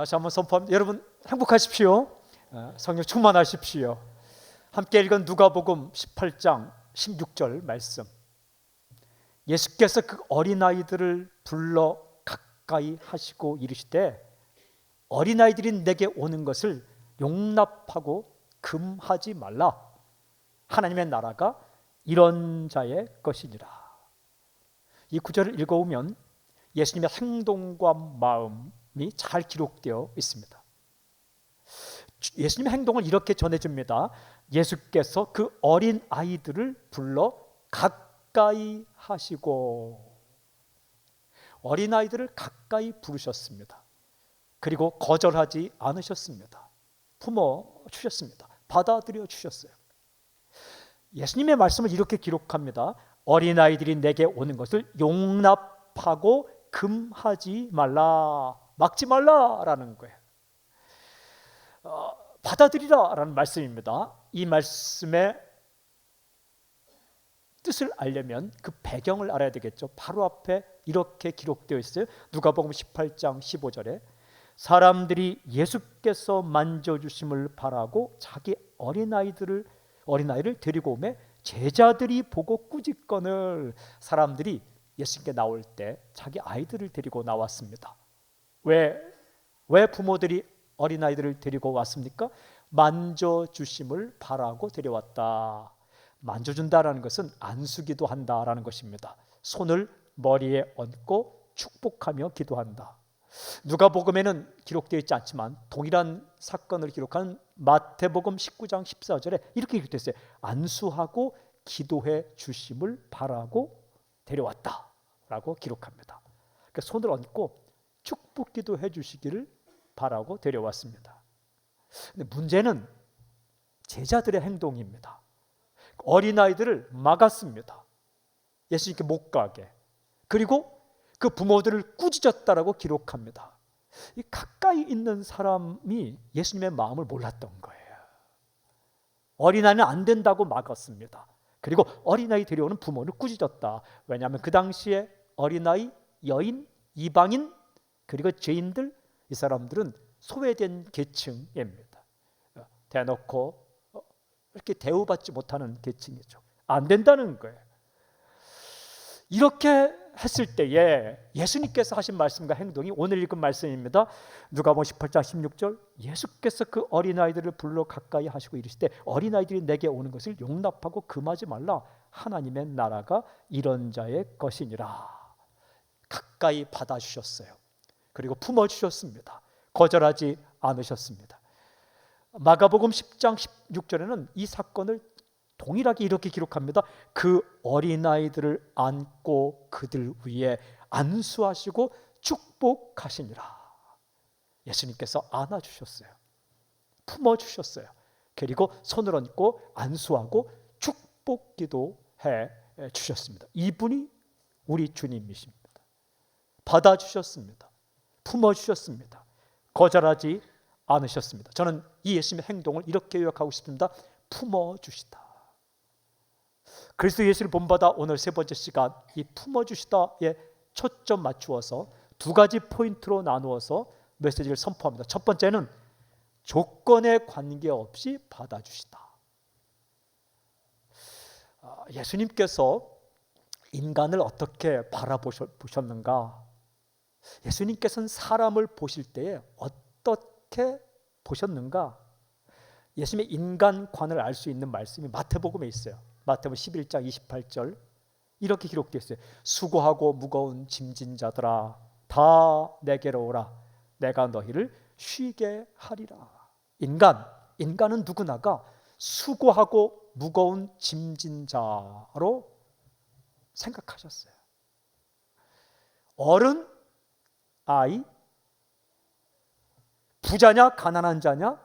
다시 한번 선포합니다. 여러분 행복하십시오. 성령 충만하십시오. 함께 읽은 누가복음 18장 16절 말씀. 예수께서 그 어린아이들을 불러 가까이 하시고 이르시되 어린아이들이 내게 오는 것을 용납하고 금하지 말라. 하나님의 나라가 이런 자의 것이니라. 이 구절을 읽어오면 예수님의 행동과 마음이 잘 기록되어 있습니다. 예수님의 행동을 이렇게 전해줍니다. 예수께서 그 어린 아이들을 불러 가까이 하시고, 어린 아이들을 가까이 부르셨습니다. 그리고 거절하지 않으셨습니다. 품어 주셨습니다. 받아들여 주셨어요. 예수님의 말씀을 이렇게 기록합니다. 어린아이들이 내게 오는 것을 용납하고 금하지 말라, 막지 말라라는 거예요. 받아들이라라는 말씀입니다. 이 말씀의 뜻을 알려면 그 배경을 알아야 되겠죠. 바로 앞에 이렇게 기록되어 있어요. 누가복음 18장 15절에 사람들이 예수께서 만져주심을 바라고 자기 어린아이를 데리고 오매 제자들이 보고 꾸짖거늘. 사람들이 예수님께 나올 때 자기 아이들을 데리고 나왔습니다. 왜 부모들이 어린아이들을 데리고 왔습니까? 만져주심을 바라고 데려왔다. 만져준다라는 것은 안수기도 한다라는 것입니다. 손을 머리에 얹고 축복하며 기도한다. 누가복음에는 기록되어 있지 않지만 동일한 사건을 기록한 마태복음 19장 14절에 이렇게 기록되어 있어요. 안수하고 기도해 주심을 바라고 데려왔다라고 기록합니다. 그러니까 손을 얹고 축복 기도해 주시기를 바라고 데려왔습니다. 근데 문제는 제자들의 행동입니다. 어린아이들을 막았습니다. 예수님께 못 가게. 그리고 그 부모들을 꾸짖었다라고 기록합니다. 이 가까이 있는 사람이 예수님의 마음을 몰랐던 거예요. 어린아이는 안 된다고 막았습니다. 그리고 어린아이 데려오는 부모를 꾸짖었다. 왜냐하면 그 당시에 어린아이, 여인, 이방인, 그리고 죄인들, 이 사람들은 소외된 계층입니다. 대놓고 이렇게 대우받지 못하는 계층이죠. 안 된다는 거예요. 이렇게 했을 때에 예수님께서 하신 말씀과 행동이 오늘 읽은 말씀입니다. 누가복음 18장 16절 예수께서 그 어린아이들을 불러 가까이 하시고 이르시되 어린아이들이 내게 오는 것을 용납하고 금하지 말라. 하나님의 나라가 이런 자의 것이니라. 가까이 받아주셨어요. 그리고 품어주셨습니다. 거절하지 않으셨습니다. 마가복음 10장 16절에는 이 사건을 동일하게 이렇게 기록합니다. 그 어린아이들을 안고 그들 위에 안수하시고 축복하시니라. 예수님께서 안아주셨어요. 품어주셨어요. 그리고 손을 얹고 안수하고 축복기도 해 주셨습니다. 이분이 우리 주님이십니다. 받아주셨습니다. 품어주셨습니다. 거절하지 않으셨습니다. 저는 이 예수님의 행동을 이렇게 요약하고 싶습니다. 품어주시다. 그리스도 예수를 본받아 오늘 세 번째 시간 이 품어주시다에 초점 맞추어서 두 가지 포인트로 나누어서 메시지를 선포합니다. 첫 번째는 조건에 관계없이 받아주시다. 예수님께서 인간을 어떻게 바라보셨는가? 예수님께서는 사람을 보실 때에 어떻게 보셨는가? 예수님의 인간관을 알 수 있는 말씀이 마태복음에 있어요. 마태복음 11장 28절 이렇게 기록되어 있어요. 수고하고 무거운 짐진 자들아 다 내게로 오라. 내가 너희를 쉬게 하리라. 인간은 누구나가 수고하고 무거운 짐진 자로 생각하셨어요. 어른, 아이, 부자냐 가난한 자냐,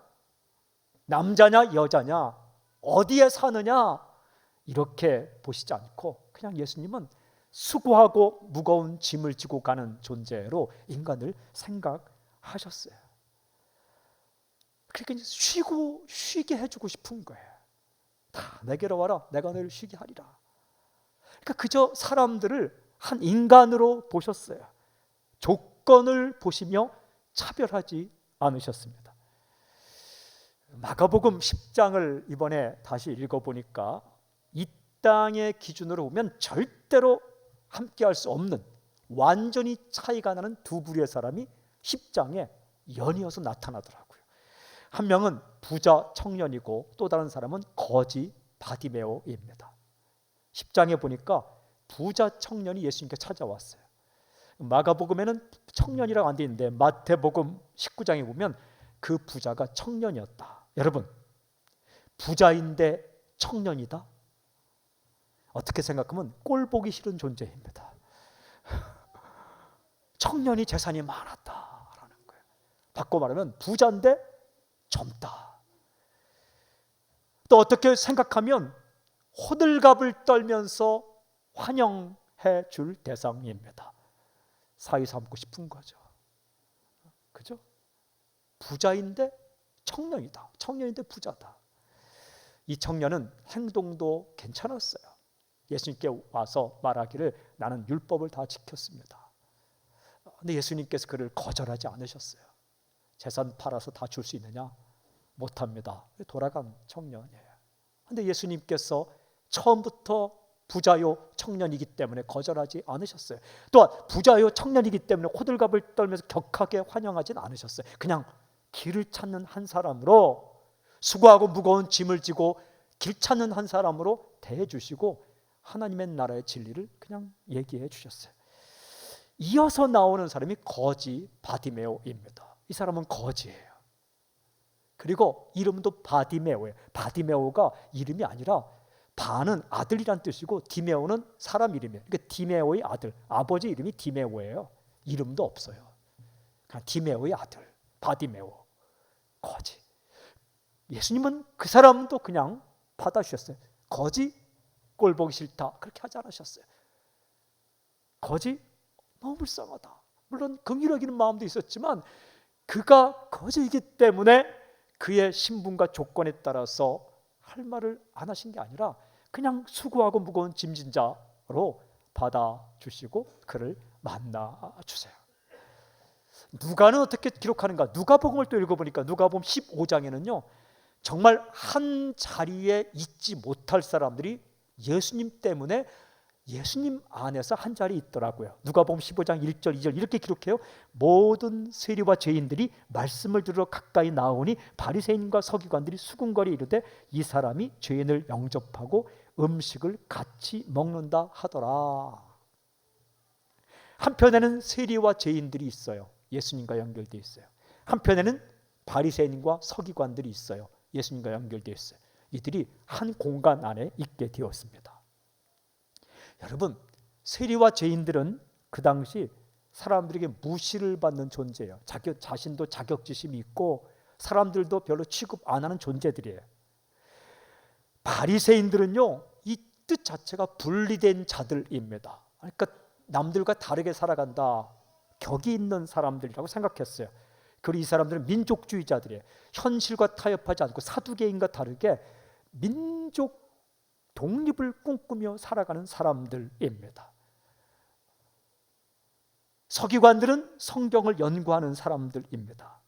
남자냐 여자냐, 어디에 사느냐 이렇게 보시지 않고 그냥 예수님은 수고하고 무거운 짐을 지고 가는 존재로 인간을 생각하셨어요. 그러니까 쉬게 해주고 싶은 거예요. 다 내게로 와라. 내가 너희를 쉬게 하리라. 그러니까 그저 사람들을 한 인간으로 보셨어요. 조건을 보시며 차별하지 않으셨습니다. 마가복음 10장을 이번에 다시 읽어보니까 이 땅의 기준으로 보면 절대로 함께할 수 없는 완전히 차이가 나는 두 부류의 사람이 10장에 연이어서 나타나더라고요. 한 명은 부자 청년이고 또 다른 사람은 거지 바디메오입니다. 10장에 보니까 부자 청년이 예수님께 찾아왔어요. 마가복음에는 청년이라고 안 돼 있는데 마태복음 19장에 보면 그 부자가 청년이었다. 여러분, 부자인데 청년이다? 어떻게 생각하면 꼴 보기 싫은 존재입니다. 청년이 재산이 많았다라는 거예요. 바꿔 말하면 부자인데 젊다. 또 어떻게 생각하면 호들갑을 떨면서 환영해 줄 대상입니다. 사위 삼고 싶은 거죠. 그죠? 부자인데 청년이다. 청년인데 부자다. 이 청년은 행동도 괜찮았어요. 예수님께 와서 말하기를 나는 율법을 다 지켰습니다. 근데 예수님께서 그를 거절하지 않으셨어요. 재산 팔아서 다 줄 수 있느냐? 못합니다. 돌아간 청년이에요. 근데 예수님께서 처음부터 부자요 청년이기 때문에 거절하지 않으셨어요. 또한 부자요 청년이기 때문에 호들갑을 떨면서 격하게 환영하진 않으셨어요. 그냥 길을 찾는 한 사람으로, 수고하고 무거운 짐을 지고 길 찾는 한 사람으로 대해 주시고 하나님의 나라의 진리를 그냥 얘기해 주셨어요. 이어서 나오는 사람이 거지 바디메오입니다. 이 사람은 거지예요. 그리고 이름도 바디메오예요. 바디메오가 이름이 아니라 바는 아들이란 뜻이고 디메오는 사람 이름이에요. 그러니까 디메오의 아들, 아버지 이름이 디메오예요. 이름도 없어요. 그냥 디메오의 아들, 바디메오, 거지. 예수님은 그 사람도 그냥 받아주셨어요. 거지? 꼴 보기 싫다. 그렇게 하지 않으셨어요. 거지? 너무 불쌍하다. 물론 긍휼히 여기는 마음도 있었지만 그가 거지이기 때문에 그의 신분과 조건에 따라서 할 말을 안 하신 게 아니라 그냥 수고하고 무거운 짐진 자로 받아주시고 그를 만나주세요. 누가는 어떻게 기록하는가? 누가복음을 또 읽어보니까 누가복음 15장에는요 정말 한 자리에 있지 못할 사람들이 예수님 때문에 예수님 안에서 한 자리에 있더라고요. 누가복음 15장 1절 2절 이렇게 기록해요. 모든 세리와 죄인들이 말씀을 들으러 가까이 나오니 바리새인과 서기관들이 수군거리 이르되 이 사람이 죄인을 영접하고 음식을 같이 먹는다 하더라. 한편에는 세리와 죄인들이 있어요. 예수님과 연결되어 있어요. 한편에는 바리새인과 서기관들이 있어요. 예수님과 연결되어 있어요. 이들이 한 공간 안에 있게 되었습니다. 여러분, 세리와 죄인들은 그 당시 사람들에게 무시를 받는 존재예요. 자신도 자격지심이 있고 사람들도 별로 취급 안 하는 존재들이에요. 바리새인들은요, 이 뜻 자체가 분리된 자들입니다. 그러니까 남들과 다르게 살아간다, 격이 있는 사람들이라고 생각했어요. 그리고 이 사람들은 민족주의자들이에요. 현실과 타협하지 않고 사두개인과 다르게 민족 독립을 꿈꾸며 살아가는 사람들입니다. 서기관들은 성경을 연구하는 사람들입니다.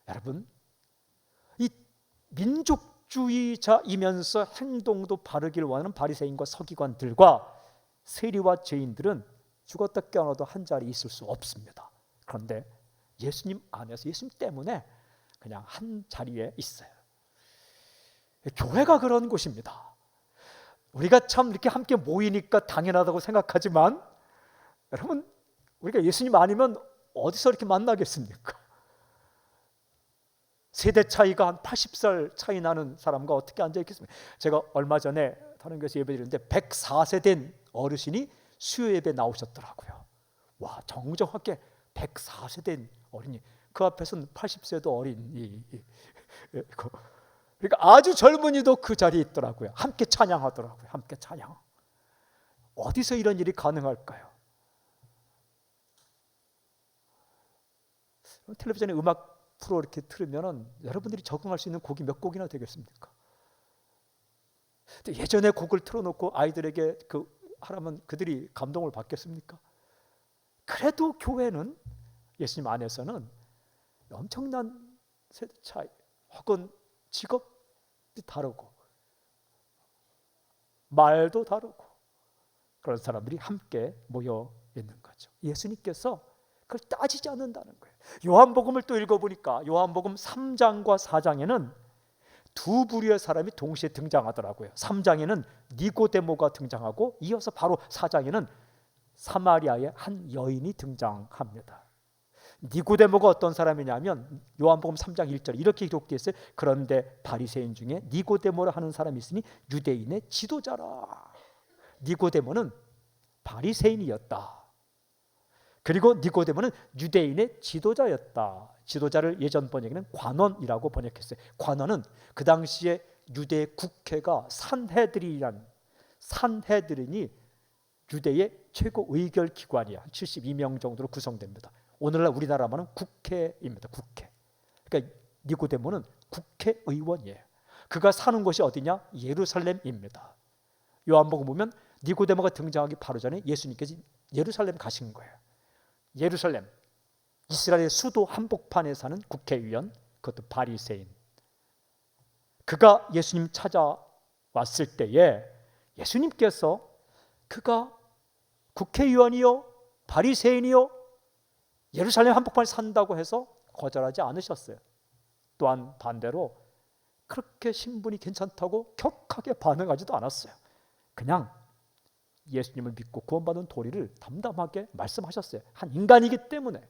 여러분, 이 민족주의자이면서 행동도 바르기를 원하는 바리새인과 서기관들과 세리와 죄인들은 죽었다 깨어나도 한 자리에 있을 수 없습니다. 그런데 예수님 안에서 예수님 때문에 그냥 한 자리에 있어요. 교회가 그런 곳입니다. 우리가 참 이렇게 함께 모이니까 당연하다고 생각하지만 여러분, 우리가 예수님 아니면 어디서 이렇게 만나겠습니까? 세대 차이가 한 80살 차이 나는 사람과 어떻게 앉아있겠습니까? 제가 얼마 전에 다른 교회에서 예배드렸는데 104세 된 어르신이 수요 예배 나오셨더라고요. 와, 정정하게 104세 된 어린이, 그 앞에서는 80세도 어린이, 그러니까 아주 젊은이도 그 자리에 있더라고요. 함께 찬양하더라고요. 함께 찬양. 어디서 이런 일이 가능할까요? 텔레비전에 음악 프로 이렇게 틀으면은 여러분들이 적응할 수 있는 곡이 몇 곡이나 되겠습니까? 예전에 곡을 틀어놓고 아이들에게 하라면 그들이 감동을 받겠습니까? 그래도 교회는, 예수님 안에서는 엄청난 세대 차이 혹은 직업이 다르고 말도 다르고 그런 사람들이 함께 모여 있는 거죠. 예수님께서 그걸 따지지 않는다는 거예요. 요한복음을 또 읽어보니까 요한복음 3장과 4장에는 두 부류의 사람이 동시에 등장하더라고요. 3장에는 니고데모가 등장하고 이어서 바로 4장에는 사마리아의 한 여인이 등장합니다. 니고데모가 어떤 사람이냐면 요한복음 3장 1절 이렇게 기록되어 있어요. 그런데 바리새인 중에 니고데모라 하는 사람이 있으니 유대인의 지도자라. 니고데모는 바리새인이었다. 그리고 니고데모는 유대인의 지도자였다. 지도자를 예전 번역에는 관원이라고 번역했어요. 관원은 그 당시에 유대 국회가 산헤드린이 유대의 최고 의결 기관이야. 72명 정도로 구성됩니다. 오늘날 우리나라 말은 국회입니다. 국회. 그러니까 니고데모는 국회의원이에요. 그가 사는 곳이 어디냐? 예루살렘입니다. 요한복음 보면 니고데모가 등장하기 바로 전에 예수님께서 예루살렘 가신 거예요. 예루살렘, 이스라엘의 수도 한복판에 사는 국회의원, 그것도 바리새인. 그가 예수님 찾아왔을 때에 예수님께서 그가 국회의원이요 바리새인이요 예루살렘 한복판에 산다고 해서 거절하지 않으셨어요. 또한 반대로 그렇게 신분이 괜찮다고 격하게 반응하지도 않았어요. 그냥 예수님을 믿고 구원받은 도리를 담담하게 말씀하셨어요. 한 인간이기 때문에.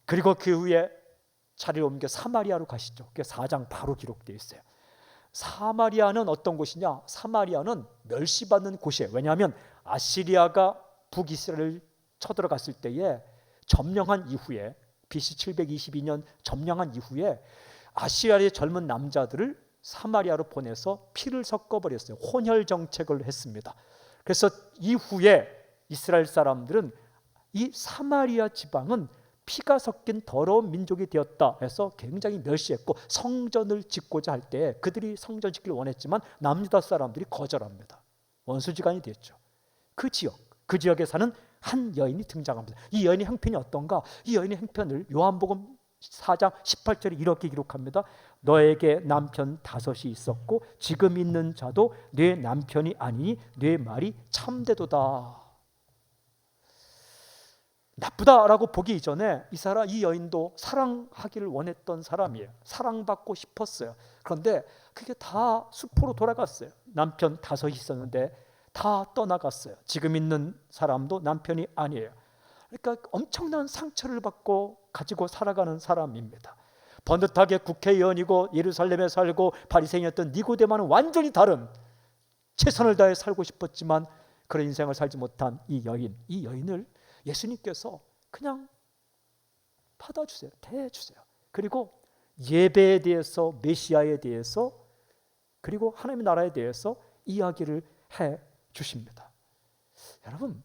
그리고 그 후에 자리를 옮겨 사마리아로 가시죠. 그게 4장 바로 기록되어 있어요. 사마리아는 어떤 곳이냐? 사마리아는 멸시받는 곳이에요. 왜냐하면 아시리아가 북이스라엘을 쳐들어갔을 때에 점령한 이후에 BC 722년 점령한 이후에 아시리아의 젊은 남자들을 사마리아로 보내서 피를 섞어버렸어요. 혼혈 정책을 했습니다. 그래서 이후에 이스라엘 사람들은 이 사마리아 지방은 피가 섞인 더러운 민족이 되었다 해서 굉장히 멸시했고 성전을 짓고자 할 때 그들이 성전 짓기를 원했지만 남유다 사람들이 거절합니다. 원수지간이 됐죠. 그 지역에 사는 한 여인이 등장합니다. 이 여인의 형편이 어떤가? 이 여인의 형편을 요한복음 4장 18절에 이렇게 기록합니다. 너에게 남편 5이 있었고 지금 있는 자도 네 남편이 아니니 네 말이 참되도다. 나쁘다라고 보기 이전에 이 여인도 사랑하기를 원했던 사람이에요. 사랑받고 싶었어요. 그런데 그게 다 수포로 돌아갔어요. 남편 5이 있었는데 다 떠나갔어요. 지금 있는 사람도 남편이 아니에요. 그러니까 엄청난 상처를 받고 가지고 살아가는 사람입니다. 번듯하게 국회의원이고 예루살렘에 살고 바리새인이었던 니고데모는 완전히 다른, 최선을 다해 살고 싶었지만 그런 인생을 살지 못한 이 여인을 예수님께서 그냥 받아주세요. 대해주세요. 그리고 예배에 대해서, 메시아에 대해서, 그리고 하나님의 나라에 대해서 이야기를 해 주십니다. 여러분,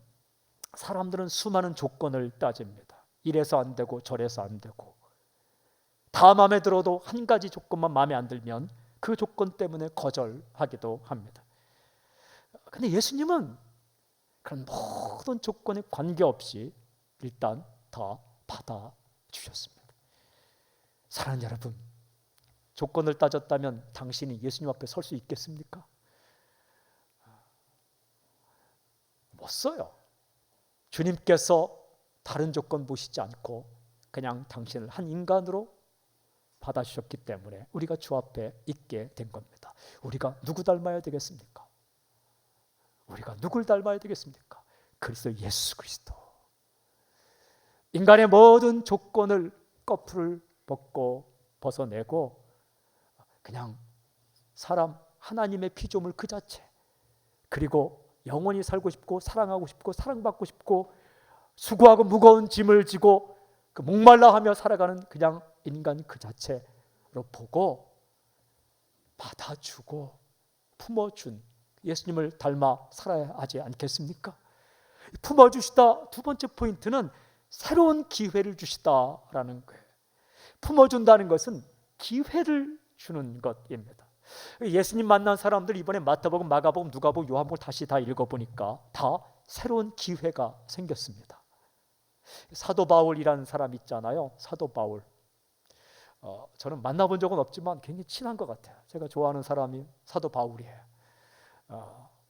사람들은 수많은 조건을 따집니다. 이래서 안 되고 저래서 안 되고, 다 마음에 들어도 한 가지 조건만 마음에 안 들면 그 조건 때문에 거절하기도 합니다. 근데 예수님은 그런 모든 조건에 관계없이 일단 다 받아주셨습니다. 사랑하는 여러분, 조건을 따졌다면 당신이 예수님 앞에 설 수 있겠습니까? 못 써요. 주님께서 다른 조건 보시지 않고 그냥 당신을 한 인간으로 받아주셨기 때문에 우리가 주 앞에 있게 된 겁니다. 우리가 누구 닮아야 되겠습니까? 우리가 누굴 닮아야 되겠습니까? 그리스도 예수 그리스도. 인간의 모든 조건을 거풀을 벗어내고 그냥 사람 하나님의 피조물 그 자체, 그리고 영원히 살고 싶고 사랑하고 싶고 사랑받고 싶고 수고하고 무거운 짐을 지고 그 목말라 하며 살아가는 그냥 인간 그 자체로 보고 받아주고 품어준 예수님을 닮아 살아야 하지 않겠습니까? 품어주시다 두 번째 포인트는 새로운 기회를 주시다라는 거예요. 품어준다는 것은 기회를 주는 것입니다. 예수님 만난 사람들 이번에 마태복음, 마가복음, 누가복음, 요한복음 다시 다 읽어보니까 다 새로운 기회가 생겼습니다. 사도 바울이라는 사람 있잖아요. 사도 바울. 저는 만나본 적은 없지만 굉장히 친한 것 같아요. 제가 좋아하는 사람이 사도 바울이에요.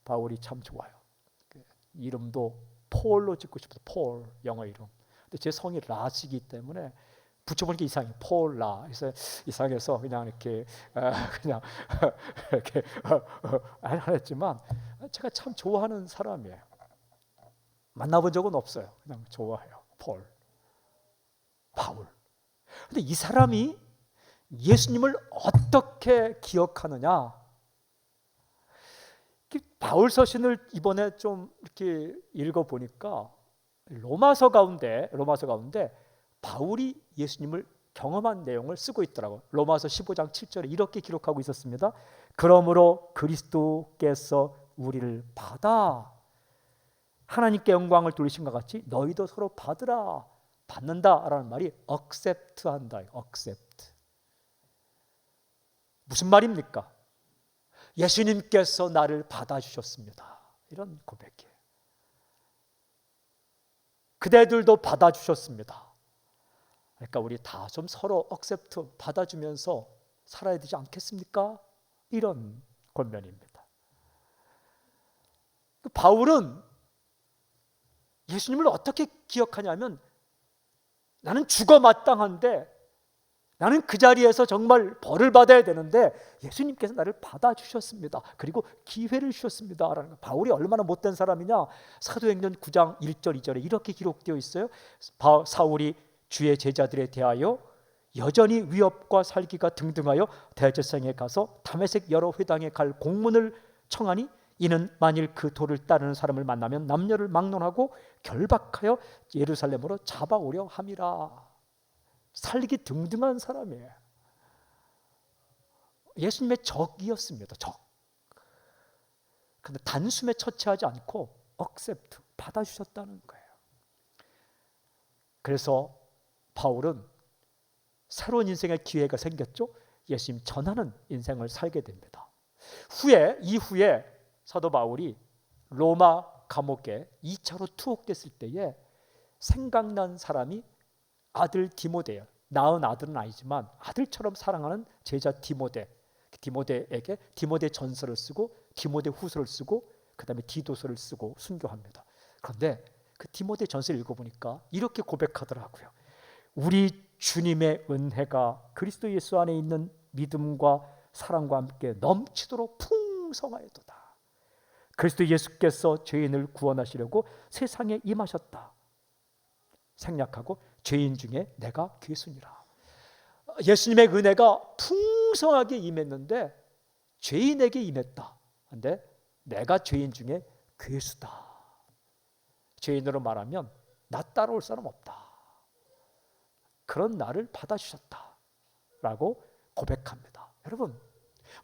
바울이 참 좋아요. 이름도 폴로 짓고 싶어서 폴, 영어 이름. 근데 제 성이 라시기 때문에 붙여보니까 이상해요. 폴라. 그래서 이상해서 그냥 이렇게 그냥 이렇게 안 했지만 제가 참 좋아하는 사람이에요. 만나본 적은 없어요. 그냥 좋아해요. 폴, 바울. 근데 이 사람이 예수님을 어떻게 기억하느냐? 바울 서신을 이번에 좀 이렇게 읽어 보니까 로마서 가운데 바울이 예수님을 경험한 내용을 쓰고 있더라고요. 로마서 15장 7절에 이렇게 기록하고 있었습니다. 그러므로 그리스도께서 우리를 받아 하나님께 영광을 돌리신 것 같이 너희도 서로 받으라. 받는다라는 말이 accept 한다. accept. 무슨 말입니까? 예수님께서 나를 받아주셨습니다. 이런 고백이에요. 그대들도 받아주셨습니다. 그러니까 우리 다 좀 서로 accept 받아주면서 살아야 되지 않겠습니까? 이런 권면입니다. 바울은 예수님을 어떻게 기억하냐면 나는 죽어 마땅한데 나는 그 자리에서 정말 벌을 받아야 되는데 예수님께서 나를 받아주셨습니다. 그리고 기회를 주셨습니다. 라는 거예요. 바울이 얼마나 못된 사람이냐. 사도행전 9장 1절 2절에 이렇게 기록되어 있어요. 사울이 주의 제자들에 대하여 여전히 위협과 살기가 등등하여 대제사장에 가서 다메섹 여러 회당에 갈 공문을 청하니 이는 만일 그 도를 따르는 사람을 만나면 남녀를 막론하고 결박하여 예루살렘으로 잡아오려 함이라. 살기 등등한 사람이에요. 예수님의 적이었습니다. 적. 그런데 단숨에 처치하지 않고 accept, 받아주셨다는 거예요. 그래서 바울은 새로운 인생의 기회가 생겼죠. 예수님 전하는 인생을 살게 됩니다. 이후에 사도 바울이 로마 감옥에 2차로 투옥됐을 때에 생각난 사람이 아들 디모데예요. 낳은 아들은 아니지만 아들처럼 사랑하는 제자 디모데에게 디모데 전서를 쓰고 디모데 후서를 쓰고 그 다음에 디도서를 쓰고 순교합니다. 그런데 그 디모데 전서를 읽어보니까 이렇게 고백하더라고요. 우리 주님의 은혜가 그리스도 예수 안에 있는 믿음과 사랑과 함께 넘치도록 풍성하여도다. 그리스도 예수께서 죄인을 구원하시려고 세상에 임하셨다. 생략하고 죄인 중에 내가 괴순이라. 예수님의 은혜가 풍성하게 임했는데 죄인에게 임했다. 그런데 내가 죄인 중에 괴수다. 죄인으로 말하면 나 따라올 사람 없다. 그런 나를 받아주셨다 라고 고백합니다. 여러분,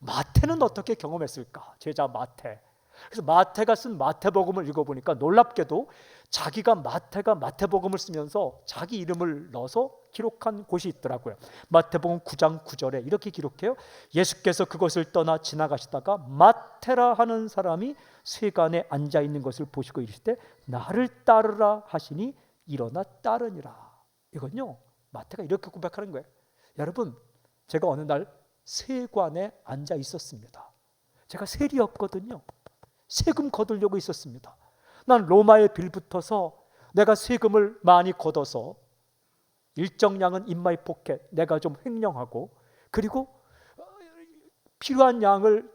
마태는 어떻게 경험했을까? 제자 마태. 그래서 마태가 쓴 마태복음을 읽어보니까 놀랍게도 자기가 마태복음을 쓰면서 자기 이름을 넣어서 기록한 곳이 있더라고요. 마태복음 9장 9절에 이렇게 기록해요. 예수께서 그것을 떠나 지나가시다가 마태라 하는 사람이 세간에 앉아있는 것을 보시고 이르시되 나를 따르라 하시니 일어나 따르니라. 이건요, 마태가 이렇게 고백하는 거예요. 여러분, 제가 어느 날 세관에 앉아 있었습니다. 제가 세리였거든요. 세금 거두려고 있었습니다. 난 로마에 빌붙어서 내가 세금을 많이 걷어서 일정량은 in my pocket 내가 좀 횡령하고 그리고 필요한 양을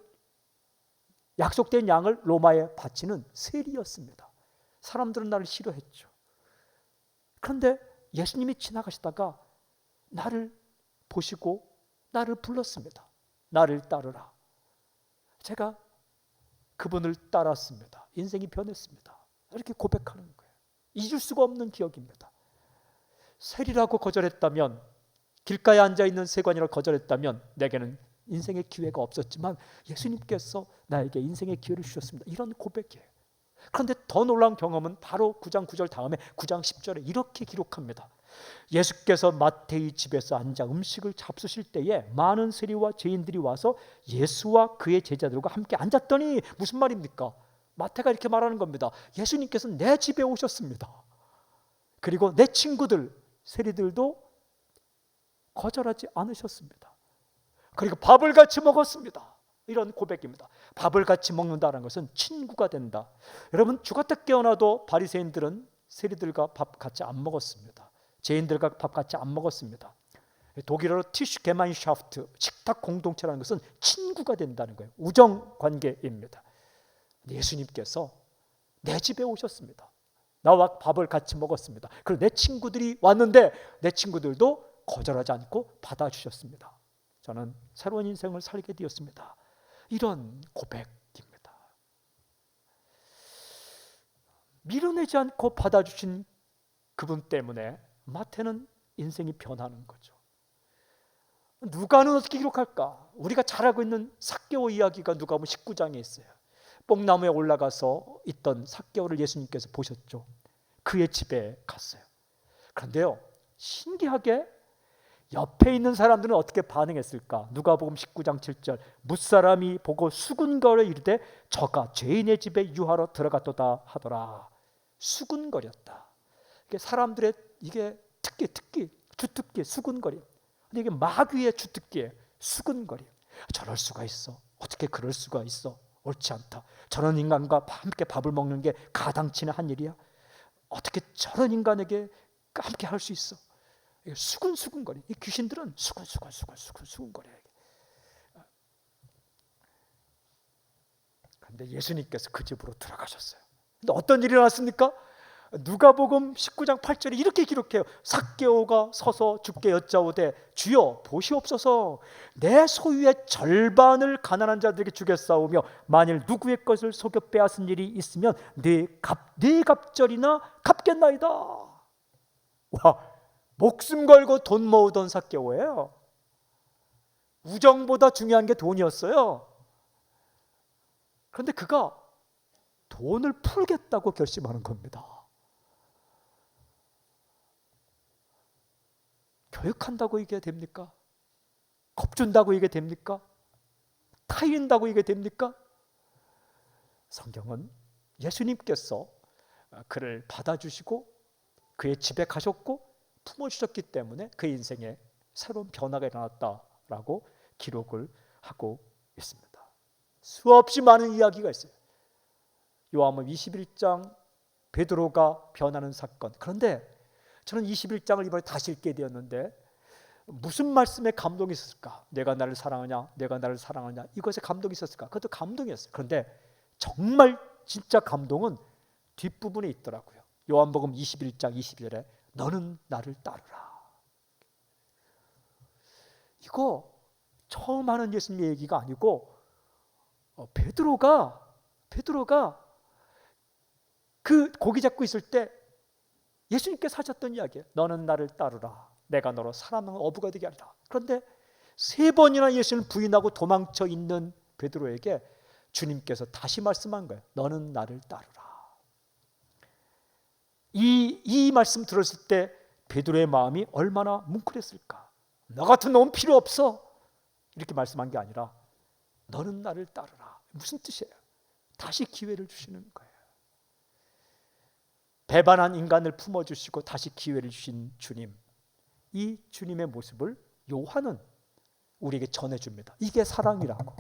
약속된 양을 로마에 바치는 세리였습니다. 사람들은 나를 싫어했죠. 그런데 예수님이 지나가시다가 나를 보시고 나를 불렀습니다. 나를 따르라. 제가 그분을 따랐습니다. 인생이 변했습니다. 이렇게 고백하는 거예요. 잊을 수가 없는 기억입니다. 세리라고 거절했다면, 길가에 앉아있는 세관이라고 거절했다면 내게는 인생의 기회가 없었지만 예수님께서 나에게 인생의 기회를 주셨습니다. 이런 고백이에요. 그런데 더 놀라운 경험은 바로 9장 9절 다음에 9장 10절에 이렇게 기록합니다. 예수께서 마태의 집에서 앉아 음식을 잡수실 때에 많은 세리와 죄인들이 와서 예수와 그의 제자들과 함께 앉았더니, 무슨 말입니까? 마태가 이렇게 말하는 겁니다. 예수님께서 내 집에 오셨습니다. 그리고 내 친구들, 세리들도 거절하지 않으셨습니다. 그리고 밥을 같이 먹었습니다. 이런 고백입니다. 밥을 같이 먹는다는 것은 친구가 된다. 여러분, 죽었다 깨어나도 바리새인들은 세리들과 밥 같이 안 먹었습니다. 죄인들과 밥 같이 안 먹었습니다. 독일어로 티슈 게마인샤프트, 식탁 공동체라는 것은 친구가 된다는 거예요. 우정 관계입니다. 예수님께서 내 집에 오셨습니다. 나와 밥을 같이 먹었습니다. 그리고 내 친구들이 왔는데 내 친구들도 거절하지 않고 받아주셨습니다. 저는 새로운 인생을 살게 되었습니다. 이런 고백입니다. 밀어내지 않고 받아주신 그분 때문에 마태는 인생이 변하는 거죠. 누가는 어떻게 기록할까? 우리가 잘 알고 있는 삭개오 이야기가 누가복음 19장에 있어요. 뽕나무에 올라가서 있던 삭개오를 예수님께서 보셨죠. 그의 집에 갔어요. 그런데요, 신기하게 옆에 있는 사람들은 어떻게 반응했을까? 누가복음 19장 7절, 뭇사람이 보고 수군거려 이르되 저가 죄인의 집에 유하러 들어갔도다 하더라. 수군거렸다. 이게 사람들의 이게 특기, 주특기, 수군거림. 근데 이게 마귀의 주특기에 수근거림. 저럴 수가 있어. 어떻게 그럴 수가 있어. 옳지 않다. 저런 인간과 함께 밥을 먹는 게 가당치나 한 일이야. 어떻게 저런 인간에게 함께 할 수 있어. 수근거림. 이 귀신들은 수근거려요. 그런데 예수님께서 그 집으로 들어가셨어요. 근데 어떤 일이 일어났습니까? 누가복음 19장 8절에 이렇게 기록해요. 삭개오가 서서 주께 여짜오되 주여 보시옵소서 내 소유의 절반을 가난한 자들에게 주겠사오며 만일 누구의 것을 속여 빼앗은 일이 있으면 네 갑절이나 갚겠나이다. 와, 목숨 걸고 돈 모으던 삭개오예요. 우정보다 중요한 게 돈이었어요. 그런데 그가 돈을 풀겠다고 결심하는 겁니다. 교육한다고 이게 됩니까? 겁준다고 이게 됩니까? 타인다고 이게 됩니까? 성경은 예수님께서 그를 받아주시고 그의 집에 가셨고 품어주셨기 때문에 그의 인생에 새로운 변화가 일어났다라고 기록을 하고 있습니다. 수없이 많은 이야기가 있어요. 요한복음 21장 베드로가 변하는 사건. 그런데 저는 21장을 이번에 다시 읽게 되었는데 무슨 말씀에 감동이 있었을까? 내가 나를 사랑하냐? 내가 나를 사랑하냐? 이것에 감동이 있었을까? 그것도 감동이었어요. 그런데 정말 진짜 감동은 뒷부분에 있더라고요. 요한복음 21장 22절에 너는 나를 따르라. 이거 처음 하는 예수님의 얘기가 아니고 베드로가 그 고기 잡고 있을 때 예수님께서 하셨던 이야기예요. 너는 나를 따르라. 내가 너로 사랑하는 어부가 되게 하리라. 그런데 3번이나 예수님을 부인하고 도망쳐 있는 베드로에게 주님께서 다시 말씀한 거예요. 너는 나를 따르라. 이 말씀 들었을 때 베드로의 마음이 얼마나 뭉클했을까. 너 같은 놈은 필요 없어. 이렇게 말씀한 게 아니라 너는 나를 따르라. 무슨 뜻이에요? 다시 기회를 주시는 거예요. 배반한 인간을 품어주시고 다시 기회를 주신 주님, 이 주님의 모습을 요한은 우리에게 전해줍니다. 이게 사랑이라고,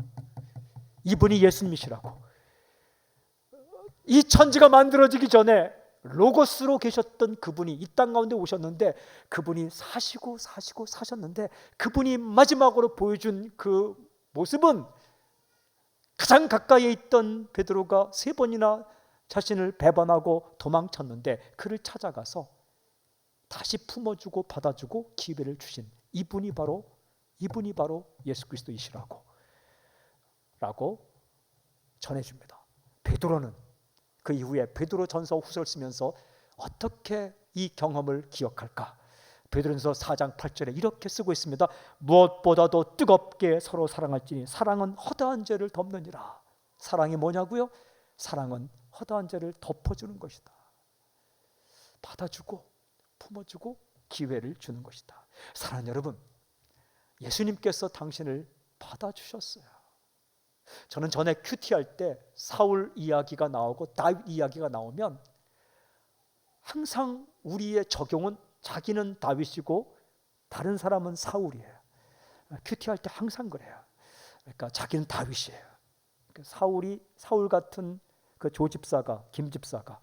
이분이 예수님이시라고. 이 천지가 만들어지기 전에 로고스로 계셨던 그분이 이 땅 가운데 오셨는데 그분이 사셨는데 그분이 마지막으로 보여준 그 모습은 가장 가까이에 있던 베드로가 3번이나 자신을 배반하고 도망쳤는데 그를 찾아가서 다시 품어주고 받아주고 기회를 주신 이분이 바로 예수 그리스도이시라고 전해줍니다. 베드로는 그 이후에 베드로전서 후서를 쓰면서 어떻게 이 경험을 기억할까? 베드로전서 4장 8절에 이렇게 쓰고 있습니다. 무엇보다도 뜨겁게 서로 사랑할지니 사랑은 허다한 죄를 덮느니라. 사랑이 뭐냐고요? 사랑은 허다한 죄를 덮어주는 것이다. 받아주고 품어주고 기회를 주는 것이다. 사랑하는 여러분, 예수님께서 당신을 받아주셨어요. 저는 전에 큐티할 때 사울 이야기가 나오고 다윗 이야기가 나오면 항상 우리의 적용은 자기는 다윗이고 다른 사람은 사울이에요. 큐티할 때 항상 그래요. 그러니까 자기는 다윗이에요. 사울 같은 그 조집사가, 김집사가,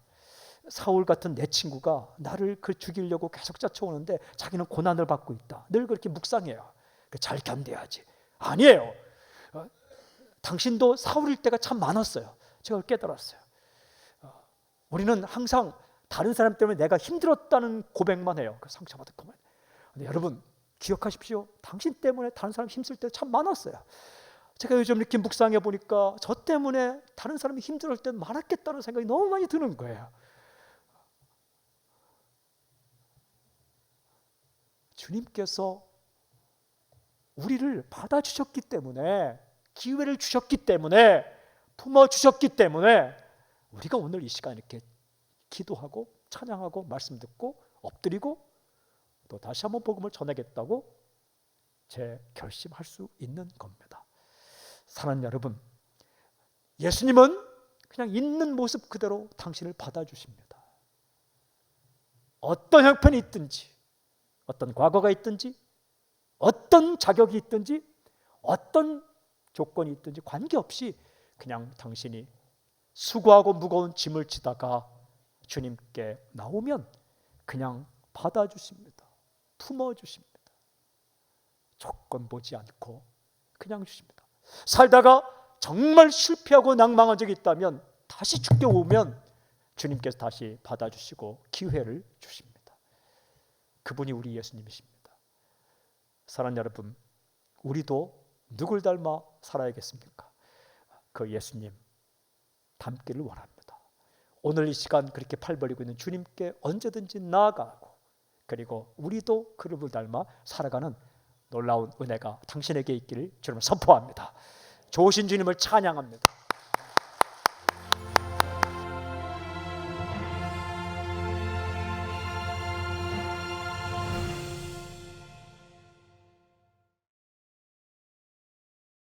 사울 같은 내 친구가 나를 죽이려고 계속 쫓아오는데 자기는 고난을 받고 있다. 늘 그렇게 묵상해요. 잘 견뎌야지. 아니에요. 당신도 사울일 때가 참 많았어요. 제가 깨달았어요. 우리는 항상 다른 사람 때문에 내가 힘들었다는 고백만 해요. 상처받았구만. 근데 여러분 기억하십시오. 당신 때문에 다른 사람 힘쓸 때 참 많았어요. 제가 요즘 이렇게 묵상해 보니까 저 때문에 다른 사람이 힘들을 때 많았겠다는 생각이 너무 많이 드는 거예요. 주님께서 우리를 받아주셨기 때문에, 기회를 주셨기 때문에, 품어주셨기 때문에 우리가 오늘 이 시간 이렇게 기도하고 찬양하고 말씀 듣고 엎드리고 또 다시 한번 복음을 전하겠다고 결심할 수 있는 겁니다. 사랑하는 여러분, 예수님은 그냥 있는 모습 그대로 당신을 받아주십니다. 어떤 형편이 있든지, 어떤 과거가 있든지, 어떤 자격이 있든지, 어떤 조건이 있든지 관계없이 그냥 당신이 수고하고 무거운 짐을 지다가 주님께 나오면 그냥 받아주십니다. 품어주십니다. 조건 보지 않고 그냥 주십니다. 살다가 정말 실패하고 낭망한 적이 있다면 다시 죽게 오면 주님께서 다시 받아주시고 기회를 주십니다. 그분이 우리 예수님이십니다. 사랑하는 여러분, 우리도 누굴 닮아 살아야겠습니까? 그 예수님 닮기를 원합니다. 오늘 이 시간 그렇게 팔 벌리고 있는 주님께 언제든지 나아가고, 그리고 우리도 그를 닮아 살아가는 놀라운 은혜가 당신에게 있기를 주님을 선포합니다. 좋으신 주님을 찬양합니다.